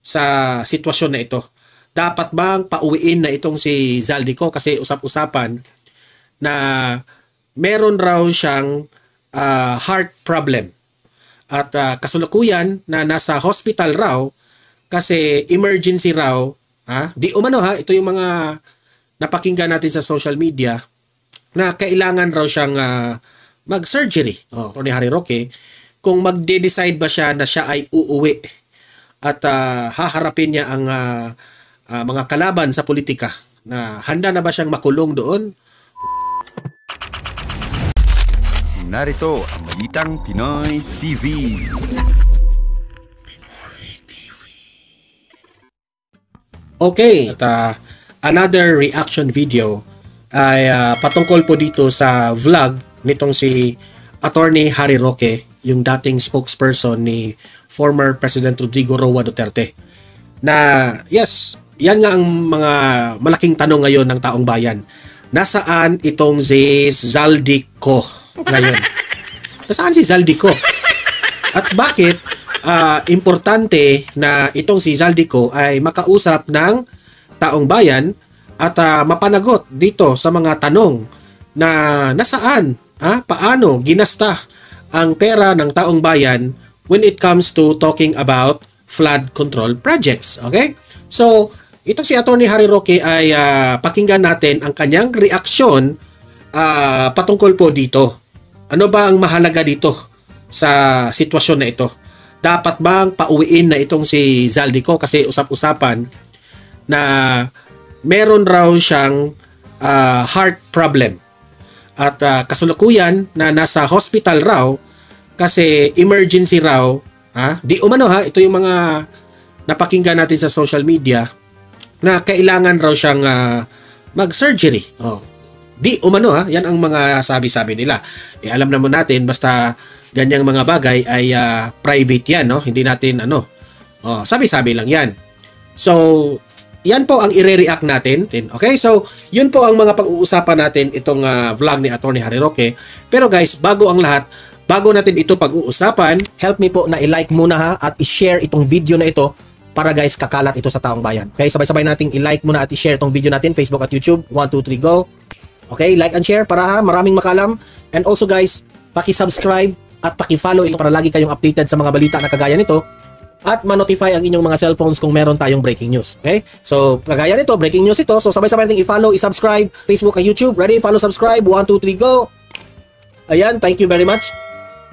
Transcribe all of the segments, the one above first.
sa sitwasyon na ito? Dapat bang pauwiin na itong si Zaldico? Kasi usap-usapan na meron raw siyang heart problem. At kasalukuyan na nasa hospital raw kasi emergency raw. Di umano ito yung mga napakinggan natin sa social media na kailangan raw siyang mag-surgery. Attorney Harry Roque, kung magde-decide ba siya na siya ay uuwi at haharapin niya ang mga kalaban sa politika, na handa na ba siyang makulong doon? Narito ang Balitang Pinoy TV. Okay, another reaction video ay patungkol po dito sa vlog nitong si Attorney Harry Roque, yung dating spokesperson ni former President Rodrigo Roa Duterte. Na yes, yan nga ang mga malaking tanong ngayon ng taong bayan. Nasaan itong si Zaldico ngayon? Nasaan si Zaldico? At bakit importante na itong si Zaldico ay makausap ng taong bayan at mapanagot dito sa mga tanong na nasaan, paano ginasta ang pera ng taong bayan when it comes to talking about flood control projects. Okay? So, itong si Attorney Harry Roque ay pakinggan natin ang kanyang reaksyon patungkol po dito. Ano ba ang mahalaga dito sa sitwasyon na ito? Dapat bang pauwiin na itong si Zaldico? Kasi usap-usapan na meron raw siyang heart problem. At kasalukuyan na nasa hospital raw kasi emergency raw. Di umano ito yung mga napakinggan natin sa social media na kailangan raw siyang mag-surgery. Di umano yan ang mga sabi-sabi nila. Alam naman natin basta ganyang mga bagay ay private yan, no? Hindi natin sabi-sabi lang yan. So, yan po ang i-react natin. Okay? So, yun po ang mga pag-uusapan natin itong vlog ni Attorney Harry Roque. Pero guys, bago ang lahat, bago natin ito pag-uusapan, help me po na i-like muna at i-share itong video na ito para guys kakalat ito sa taong bayan. Okay? Sabay-sabay nating i-like muna at i-share itong video natin, Facebook at YouTube. 1, 2, 3, go! Okay? Like and share para maraming makalam. And also guys, paki-subscribe at paki-follow ito para lagi kayong updated sa mga balita na kagaya nito at ma-notify ang inyong mga cellphones kung meron tayong breaking news. Okay? So, kagaya nito, breaking news ito. So, sabay-sabay natin i-follow, i-subscribe, Facebook at YouTube. Ready? Follow, subscribe. 1, 2, 3, go! Ayan, thank you very much.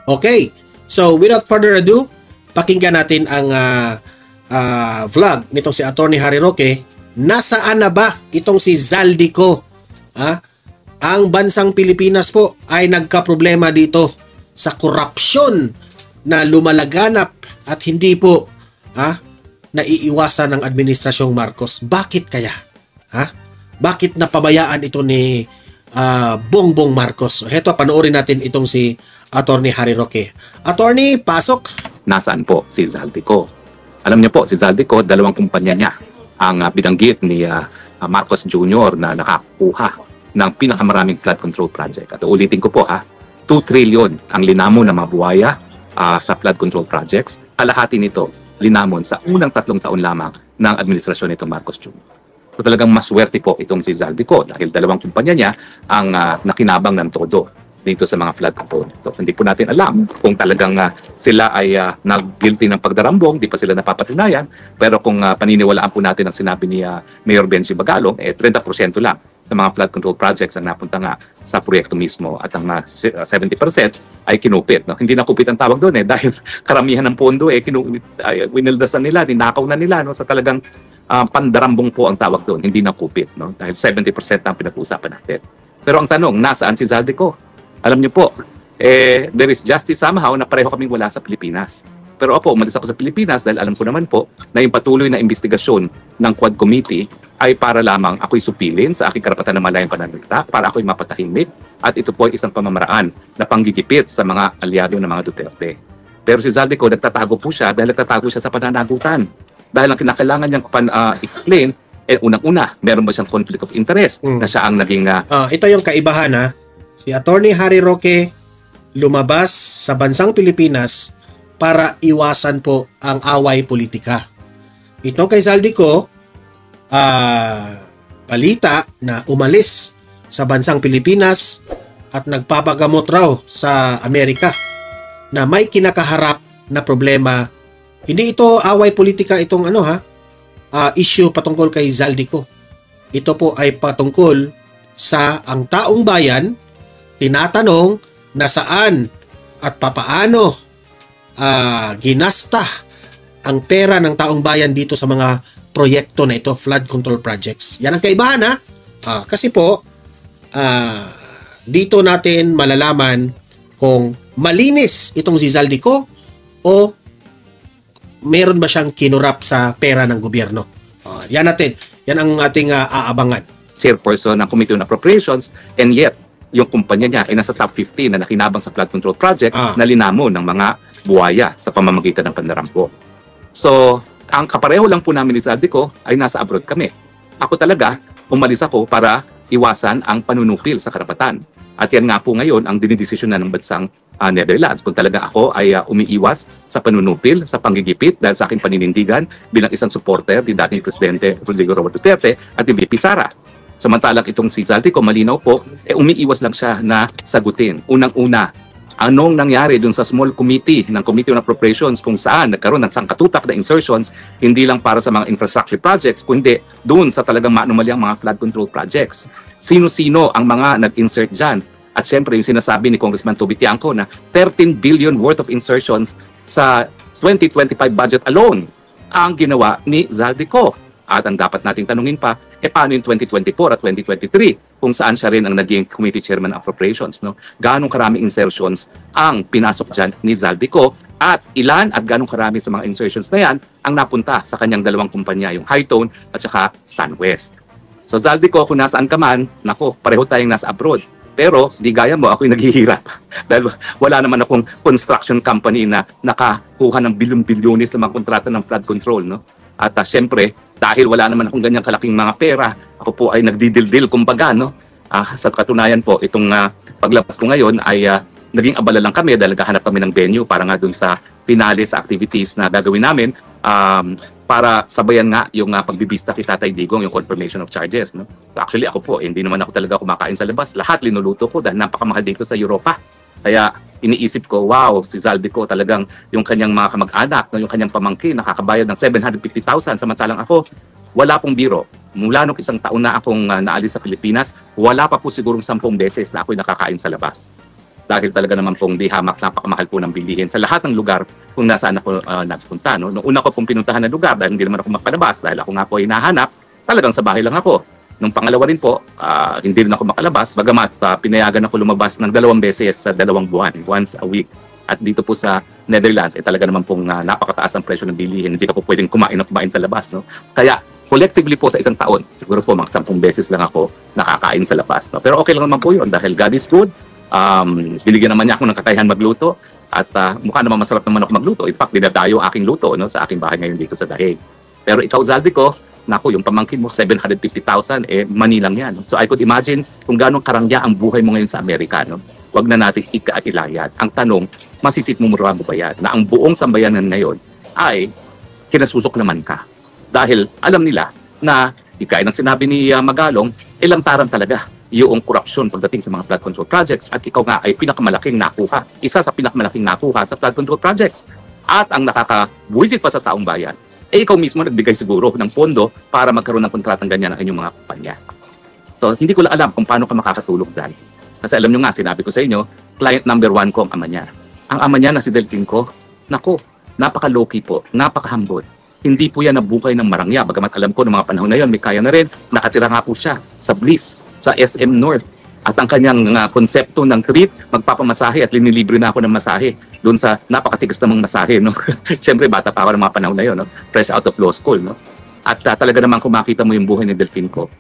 Okay. So, without further ado, pakinggan natin ang vlog nitong si Attorney Harry Roque. Nasaan na ba itong si Zaldico? Ang bansang Pilipinas po ay nagka-problema dito sa korupsyon na lumalaganap at hindi po naiiwasan ng Administrasyong Marcos. Bakit kaya? Bakit napabayaan ito ni Bongbong Marcos? Heto, panoorin natin itong si Attorney Harry Roque. Attorney, pasok! Nasaan po si Zaldico? Alam niyo po, si Zaldico, dalawang kumpanya niya ang binanggit ni Marcos Jr. na nakakuha ng pinakamaraming flood control project. At ulitin ko po 2 trillion ang linamon na mabuhaya sa flood control projects. Kalahati nito linamon sa unang 3 taon lamang ng administrasyon nitong Marcos Jr. So talagang maswerte po itong si Zaldico dahil dalawang kumpanya niya ang nakinabang ng todo dito sa mga flood control. So, hindi po natin alam kung talagang sila ay nag-guilty ng pagdarambong, di pa sila napapatunayan. Pero kung paniniwalaan po natin ang sinabi ni Mayor Benji Bagalong, 30% lang sa mga flood control projects ang napunta nga sa proyekto mismo at ang 70% ay kinupit. No? Hindi nakupit ang tawag doon dahil karamihan ng pondo winildasan nila, dinakaw na nila sa talagang pandarambong po ang tawag doon, hindi nakupit. No? Dahil 70% ang pinag-uusapan natin. Pero ang tanong, nasaan si Zaldico? Alam niyo po, there is justice somehow na pareho kaming wala sa Pilipinas. Pero umalis ako sa Pilipinas dahil alam ko naman po na yung patuloy na investigasyon ng Quad Committee ay para lamang ako'y supilin sa aking karapatan na malayang pananalita, para ako'y mapatahimik, at ito po ay isang pamamaraan na panggigipit sa mga aliado ng mga Duterte. Pero si Zaldico, nagtatago po siya dahil nagtatago siya sa pananagutan. Dahil ang kinakailangan niyang explain, unang-una, meron ba siyang conflict of interest na siya ang naging... ito yung kaibahan Si Attorney Harry Roque lumabas sa bansang Pilipinas para iwasan po ang away politika. Itong kay Zaldico, balita na umalis sa bansang Pilipinas at nagpapagamot raw sa Amerika na may kinakaharap na problema. Hindi ito away politika, itong issue patungkol kay Zaldico. Ito po ay patungkol sa ang taong bayan tinatanong na saan at papaano ginasta ang pera ng taong bayan dito sa mga proyekto na ito, flood control projects. Yan ang kaibahan kasi po dito natin malalaman kung malinis itong si Zaldico o meron ba siyang kinurap sa pera ng gobyerno. Yan ang ating aabangan. Chairperson ng Committee on Appropriations, and yet yung kumpanya niya ay nasa top 15 na nakinabang sa flood control project na linamo ng mga buhaya sa pamamagitan ng pandarampo. So, ang kapareho lang po namin ni Zaldico ay nasa abroad kami. Ako talaga, umalis ako para iwasan ang panunupil sa karapatan. At yan nga po ngayon ang dinidesisyon na ng bansang Netherlands. Kung talaga ako ay umiiwas sa panunupil, sa panggigipit dahil sa aking paninindigan bilang isang supporter ni dating Presidente Rodrigo Roa Duterte at ni VP Sara. Samantalang itong si Zaldico, malinaw po, umiiwas lang siya na sagutin. Unang-una, anong nangyari dun sa small committee ng Committee on Appropriations kung saan nagkaroon ng sangkatutak na insertions hindi lang para sa mga infrastructure projects kundi dun sa talagang maanumalyang mga flood control projects. Sino-sino ang mga nag-insert dyan? At syempre yung sinasabi ni Congressman Toby Tiangco na 13 billion worth of insertions sa 2025 budget alone ang ginawa ni Zaldico. At ang dapat nating tanungin pa, paano yung 2024 at 2023 kung saan siya rin ang naging committee chairman of appropriations, no? Gaano karaming insertions ang pinasok dyan ni Zaldico at ilan at gaano karami sa mga insertions na yan ang napunta sa kanyang dalawang kumpanya, yung Hightone at saka SunWest. So Zaldico, kung nasaan ka man, nako, pareho tayong nasa abroad. Pero di gaya mo, ako'y naghihirap. Dahil wala naman akong construction company na nakakuha ng bilyon-bilyonis na mga kontrata ng flood control, no? At syempre, dahil wala naman akong ganyang kalaking mga pera, ako po ay nagdidildil kumbaga, no? Sa katunayan po, itong paglabas ko ngayon ay naging abala lang kami dahil naghahanap kami ng venue para nga dun sa finale sa activities na gagawin namin para sabayan nga yung pagbibista kay Tatay Digong, yung confirmation of charges, no? So actually ako po, hindi naman ako talaga kumakain sa labas. Lahat linuluto ko dahil napakamahal dito sa Europa. Kaya iniisip ko, wow, si Zaldico talagang yung kanyang mga kamag-anak, yung kanyang pamangkin, nakakabayad ng 750,000. Samantalang ako, wala pong biro. Mula nung isang taon na akong naalis sa Pilipinas, wala pa po sigurong 10 beses na ako'y nakakain sa labas. Dahil talaga naman pong di hamak, napakamahal po ng bilihin sa lahat ng lugar kung nasaan ako nagpunta. No? Noong una ko pong pinuntahan na lugar dahil hindi naman ako makapalabas, dahil ako nga po ay nahanap, talagang sa bahay lang ako. Nung pangalawa rin po, hindi rin ako makalabas, bagamat pinayagan ako lumabas ng 2 beses sa 2 buwan, once a week. At dito po sa Netherlands, talaga naman pong napakataas ang presyo ng bilihin. Hindi ka po pwedeng kumain sa labas. No? Kaya, collectively po sa isang taon, siguro po mga 10 beses lang ako nakakain sa labas. No? Pero okay lang naman po yun dahil God is good. Binigyan naman niya ako ng kakayahan magluto. At mukha naman masarap naman ako magluto. In fact, dinadayo aking luto, no, sa aking bahay ngayon dito sa Dahig. Pero ikaw, Zaldico, naku, yung pamangkin mo, 750,000, money lang yan. So I could imagine kung gano'ng karangya ang buhay mo ngayon sa Amerika. No? Huwag na natin ika-ilayat. Ang tanong, masisit mo ba yan? Na ang buong sambayanan ngayon ay kinasusok naman ka. Dahil alam nila na, ikay ng sinabi ni Magalong, ilantaran talaga yung korupsyon pagdating sa mga flood control projects. At ikaw nga ay pinakamalaking nakuha. Isa sa pinakamalaking nakuha sa flood control projects. At ang nakakabuisit pa sa taong bayan, ikaw mismo nagbigay siguro ng pondo para magkaroon ng kontratang ganyan ang inyong mga kumpanya. So, hindi ko lang alam kung paano ka makakatulong dyan. Kasi alam nyo nga, sinabi ko sa inyo, client number 1 ko ang ama niya. Ang ama niya na si Delfinco, nako, napaka-low-key po, napaka-humble. Hindi po yan nabuhay ng marangya. Bagamat alam ko, noong mga panahon na yun, may kaya na rin, nakatira nga po siya sa Bliss, sa SM North. At ang kanyang konsepto ng trip, magpapamasahe at linilibre na ako ng masahe doon sa napakatigas namang masahe. No? Siyempre, bata pa ako ng mga panahon na yun, no? Fresh out of law school. No? At talaga naman kung makita mo yung buhay ni Delfinco,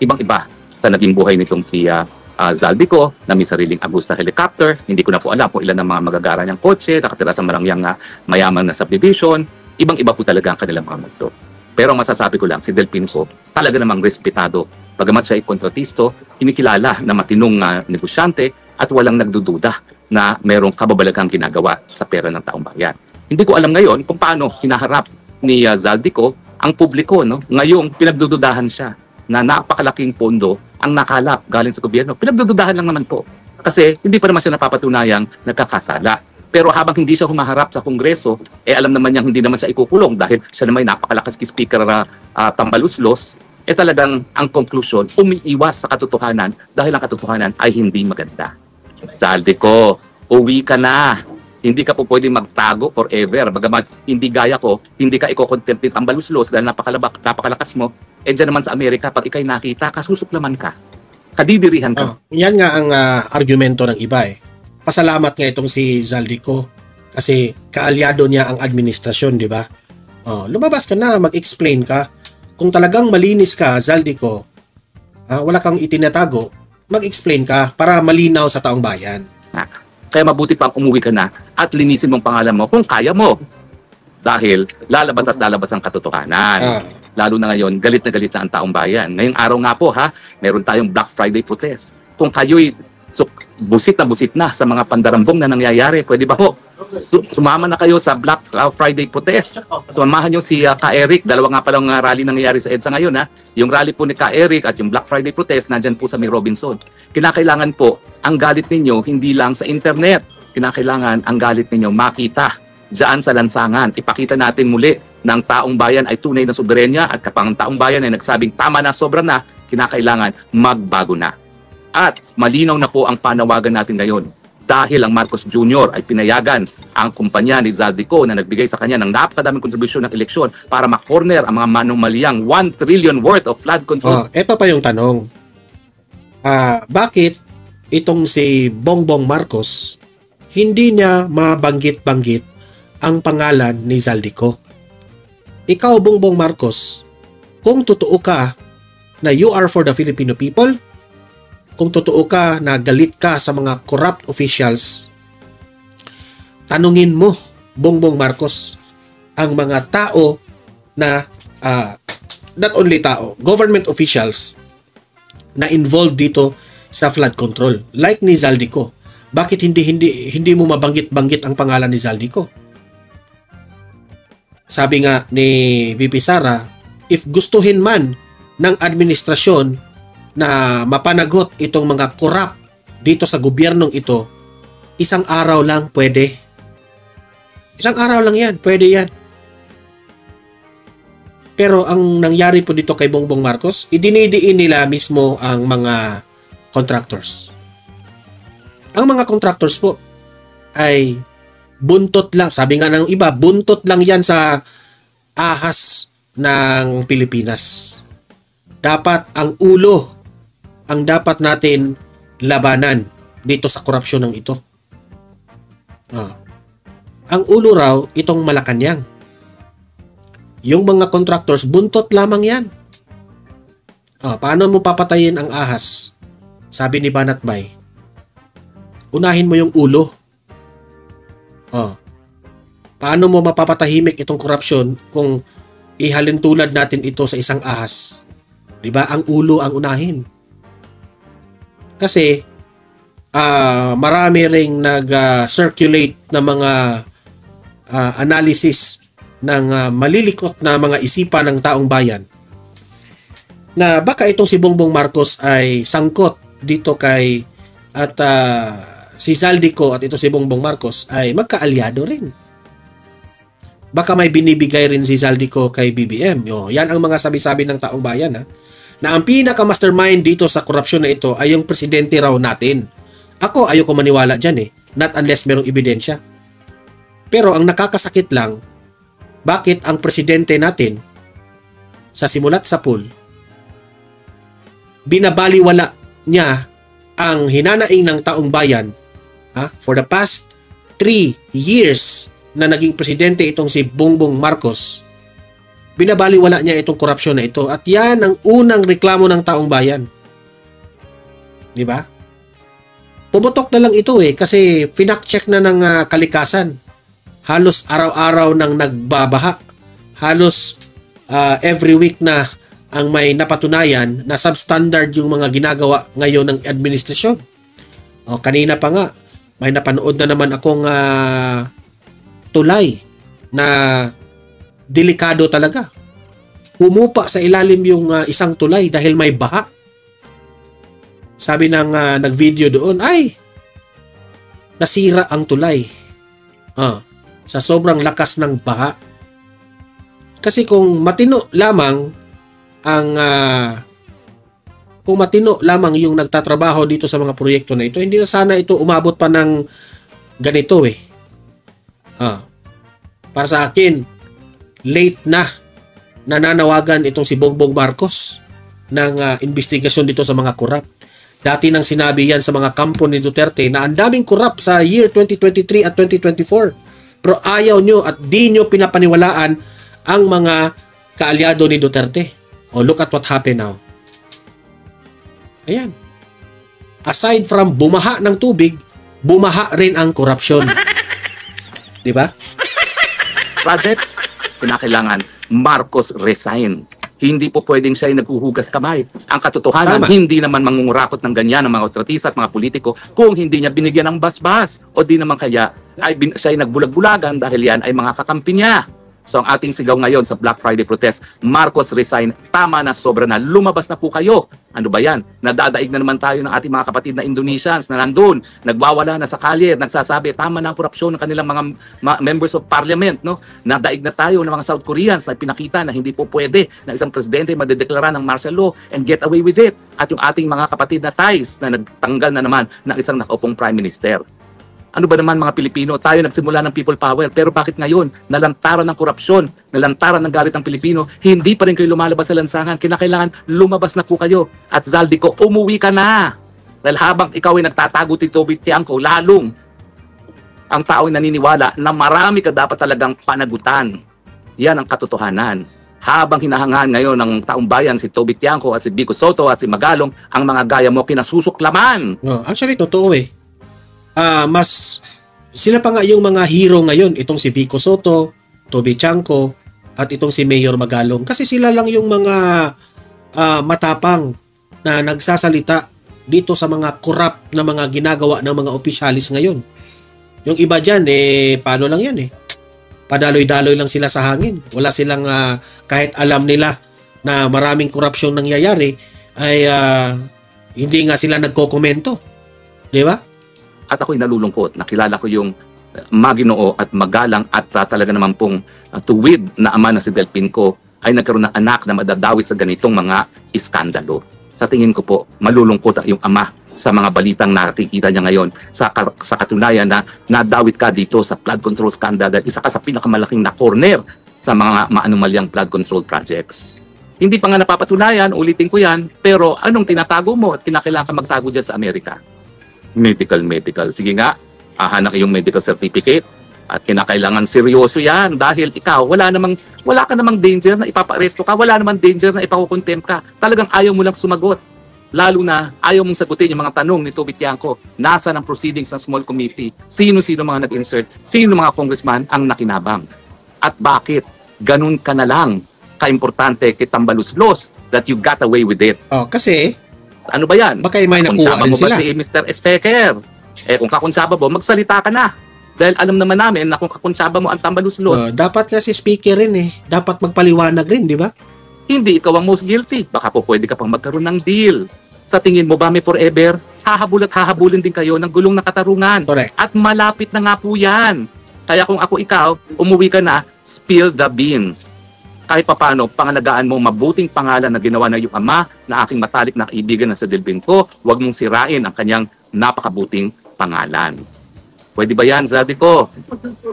ibang-iba sa naging buhay nitong si Zaldico, na may sariling Agusta helicopter. Hindi ko na po alam kung ilan ang mga magagara niyang kotse, nakatira sa marangyang mayaman na subdivision. Ibang-iba po talaga ang kanilang mga multo. Pero ang masasabi ko lang, si Delfinco, talaga namang respetado. Bagamat siya ay kontratisto, kinikilala na matinong negosyante at walang nagdududa na merong kababalaghang ginagawa sa pera ng taong bayan. Hindi ko alam ngayon kung paano hinaharap ni Zaldico ang publiko, no? Ngayong pinagdududahan siya na napakalaking pondo ang nakalap galing sa gobyerno. Pinagdududahan lang naman po. Kasi hindi pa naman siya napapatunayang nagkakasala. Pero habang hindi siya humaharap sa Kongreso, alam naman niyang hindi naman siya ikukulong dahil siya naman ay napakalakas kay Speaker Tambaluslos, talagang ang conclusion, umiiwas sa katotohanan dahil ang katotohanan ay hindi maganda. Zaldico, uwi ka na. Hindi ka po pwedeng magtago forever. Bagamat hindi gaya ko, hindi ka iko-contempt ni Tambaluslos dahil napakalakas mo. Dyan naman sa Amerika, pag ikay nakita, kasusuklaman ka. Kadidirihan ka. Yan nga ang argumento ng iba eh. Pasalamat nga itong si Zaldico kasi kaalyado niya ang administrasyon, di ba? Lumabas ka na, mag-explain ka. Kung talagang malinis ka, Zaldico, wala kang itinatago, mag-explain ka para malinaw sa taong bayan. Kaya mabuti pang umuwi ka na at linisin mong pangalan mo kung kaya mo. Dahil lalabas at lalabas ang katotohanan. Lalo na ngayon, galit na ang taong bayan. Ngayong araw nga po meron tayong Black Friday protest. Kung kayo'y busit na sa mga pandarambong na nangyayari, pwede ba ho? Sumama na kayo sa Black Friday protest. Sumamahan nyo si Ka Eric. Dalawa nga palang rally nangyayari sa EDSA ngayon. Yung rally po ni Ka Eric at yung Black Friday protest, nandyan po sa May Robinson. Kinakailangan po, ang galit ninyo hindi lang sa internet. Kinakailangan ang galit ninyo makita diyan sa lansangan. Ipakita natin muli ng taong bayan ay tunay na soberenya at kapag ang taong bayan ay nagsabing tama na, sobra na, kinakailangan magbago na. At malinaw na po ang panawagan natin ngayon dahil ang Marcos Jr. ay pinayagan ang kumpanya ni Zaldico na nagbigay sa kanya ng napakadaming kontribusyon ng eleksyon para makorner ang mga manumaliyang 1 trillion worth of flood control. Ito pa yung tanong. Bakit itong si Bongbong Marcos hindi niya mabanggit-banggit ang pangalan ni Zaldico? Ikaw, Bongbong Marcos, kung totoo ka na you are for the Filipino people, kung totoo ka na galit ka sa mga corrupt officials, tanungin mo, Bongbong Marcos, ang mga tao na, not only tao, government officials na involved dito sa flood control. Like ni Zaldico. Bakit hindi mo mabanggit-banggit ang pangalan ni Zaldico? Sabi nga ni VP Sara, if gustuhin man ng administrasyon na mapanagot itong mga corrupt dito sa gobyernong ito, isang araw lang pwede. Isang araw lang yan, pwede yan. Pero ang nangyari po dito kay Bongbong Marcos, idinidiin nila mismo ang mga contractors. Ang mga contractors po ay buntot lang. Sabi nga ng iba, buntot lang yan sa ahas ng Pilipinas. Dapat ang ulo ang dapat natin labanan dito sa korupsyon ng ito. Ang ulo raw, itong Malacanang. Yung mga contractors, buntot lamang yan. Paano mo papatayin ang ahas? Sabi ni Banat Bay, unahin mo yung ulo. Paano mo mapapatahimik itong korupsyon kung ihalin tulad natin ito sa isang ahas? Diba? Ang ulo ang unahin. Kasi marami ring nag-circulate na mga analysis ng malilikot na mga isipan ng taong bayan na baka itong si Bongbong Marcos ay sangkot dito kay at si Zaldico at itong si Bongbong Marcos ay magkaalyado rin. Baka may binibigay rin si Zaldico kay BBM. Yan ang mga sabi-sabi ng taong bayan na ang pinaka-mastermind dito sa korupsyon na ito ay yung presidente raw natin. Ako, ayoko maniwala dyan not unless merong ebidensya. Pero ang nakakasakit lang, bakit ang presidente natin sa simulat sa pool, binabaliwala niya ang hinanaing ng taong bayan for the past 3 years na naging presidente itong si Bongbong Marcos. Binabaliwala niya itong korupsyon na ito at yan ang unang reklamo ng taong bayan. Di ba? Pumutok na lang ito kasi finak-check na ng kalikasan. Halos araw-araw nang nagbabaha. Halos every week na ang may napatunayan na substandard yung mga ginagawa ngayon ng administrasyon. Kanina pa nga, may napanood na naman akong tulay na delikado talaga. Humupa sa ilalim yung isang tulay dahil may baha. Sabi ng nag-video doon, ay, nasira ang tulay. Sa sobrang lakas ng baha. Kasi kung matino lamang yung nagtatrabaho dito sa mga proyekto na ito, hindi na sana ito umabot pa ng ganito eh. Para sa akin, late na nananawagan itong si Bongbong Marcos ng investigasyon dito sa mga korap. Dati nang sinabi yan sa mga kampo ni Duterte na ang daming korap sa year 2023 at 2024. Pero ayaw nyo at di nyo pinapaniwalaan ang mga kaalyado ni Duterte. Look at what happened now. Ayan. Aside from bumaha ng tubig, bumaha rin ang korupsyon. Di ba? Projects, kinakailangan Marcos resign. Hindi po pwedeng siya ay naghuhugas kamay. Ang katotohanan, hindi naman mangungurakot ng ganyan ng mga otoritista at mga politiko kung hindi niya binigyan ng basbas. O di naman kaya ay siya ay nagbulag-bulagan dahil yan ay mga kakampi niya. So ang ating sigaw ngayon sa Black Friday protest, Marcos resign, tama na, sobra na, lumabas na po kayo. Ano ba yan? Nadadaig na naman tayo ng ating mga kapatid na Indonesians na nandun, nagwawala na sa kalye, nagsasabi, tama na ang korupsyon ng kanilang mga members of parliament. No? Nadaig na tayo ng mga South Koreans na pinakita na hindi po pwede na isang presidente madedeklara ng martial law and get away with it. At yung ating mga kapatid na Thais na nagtanggal na naman ng isang nakaupong prime minister. Ano ba naman mga Pilipino? Tayo nagsimula ng people power. Pero bakit ngayon? Nalantaran ng korupsyon, nalantaran ng galit ng Pilipino, hindi pa rin kayo lumalabas sa lansangan. Kinakailangan lumabas na po kayo. At Zaldico, umuwi ka na. Dahil habang ikaw ay nagtatago Tito Bitiangco, lalong ang tao ay naniniwala na marami ka dapat talagang panagutan. Yan ang katotohanan. Habang hinahangaan ngayon ng taong bayan si Toby Tiangco at si Vico Soto at si Magalong, ang mga gaya mo kinasusuklaman. Actually, totoo eh. Mas sila pa nga yung mga hero ngayon, itong si Vico Soto, Toby Tiangco, at itong si Mayor Magalong. Kasi sila lang yung mga matapang na nagsasalita dito sa mga corrupt na mga ginagawa ng mga opisyalis ngayon. Yung iba dyan, paano lang yan eh. Padaloy-daloy lang sila sa hangin. Wala silang, kahit alam nila na maraming korupsyon nangyayari, ay hindi nga sila nagkokomento. Di ba? At ako'y nalulungkot. Nakilala ko yung maginoo at magalang at talaga naman pong tuwid na ama na si Delpin ko ay nagkaroon ng anak na madadawit sa ganitong mga iskandalo. Sa tingin ko po, malulungkot yung ama sa mga balitang nakikita niya ngayon sa katunayan na nadawit ka dito sa flood control scandal dahil isa ka sa pinakamalaking na corner sa mga maanumalyang flood control projects. Hindi pa nga napapatunayan, ulitin ko yan, pero anong tinatago mo at kinakailangan ka magtago dyan sa Amerika? Medical. Sige nga, hahanap yung medical certificate at kinakailangan seryoso yan dahil ikaw, wala ka namang danger na ipapa-aresto ka, wala namang danger na ipakukontempt ka. Talagang ayaw mo lang sumagot. Lalo na ayaw mong sagutin yung mga tanong ni Toby Tiangco. Nasa ng proceedings ng small committee? Sino-sino mga nag-insert? Sino mga congressman ang nakinabang? At bakit? Ganun ka na lang ka-importante kay Tambaluslos that you got away with it. Kasi ano ba yan? Baka may nakuha din sila. Si Mr. Speaker? Kung kakunsaba mo, magsalita ka na. Dahil alam naman namin na kung kakunsaba mo ang Tambaluslos. Dapat kasi speaker rin eh. Dapat magpaliwanag rin, di ba? Hindi ikaw ang most guilty. Baka po pwede ka pang magkaroon ng deal. Sa tingin mo ba may forever? Hahabulin din kayo ng gulong na katarungan. Correct. At malapit na nga po yan. Kaya kung ako ikaw, umuwi ka na, spill the beans. Kahit papano, pangalagaan mo mabuting pangalan na ginawa ng iyong ama na aking matalik na kaibigan na sa Delpin ko, huwag mong sirain ang kanyang napakabuting pangalan. Pwede ba yan, Zaldico?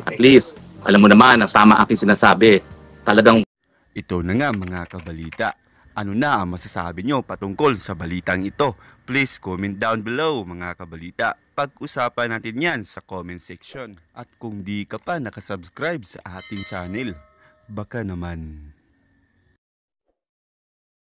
At least, alam mo naman na tama aking sinasabi. Talagang Ito na nga mga kabalita. Ano na ang masasabi nyo patungkol sa balitang ito? Please comment down below mga kabalita. Pag-usapan natin yan sa comment section. At kung di ka pa nakasubscribe sa ating channel, baka naman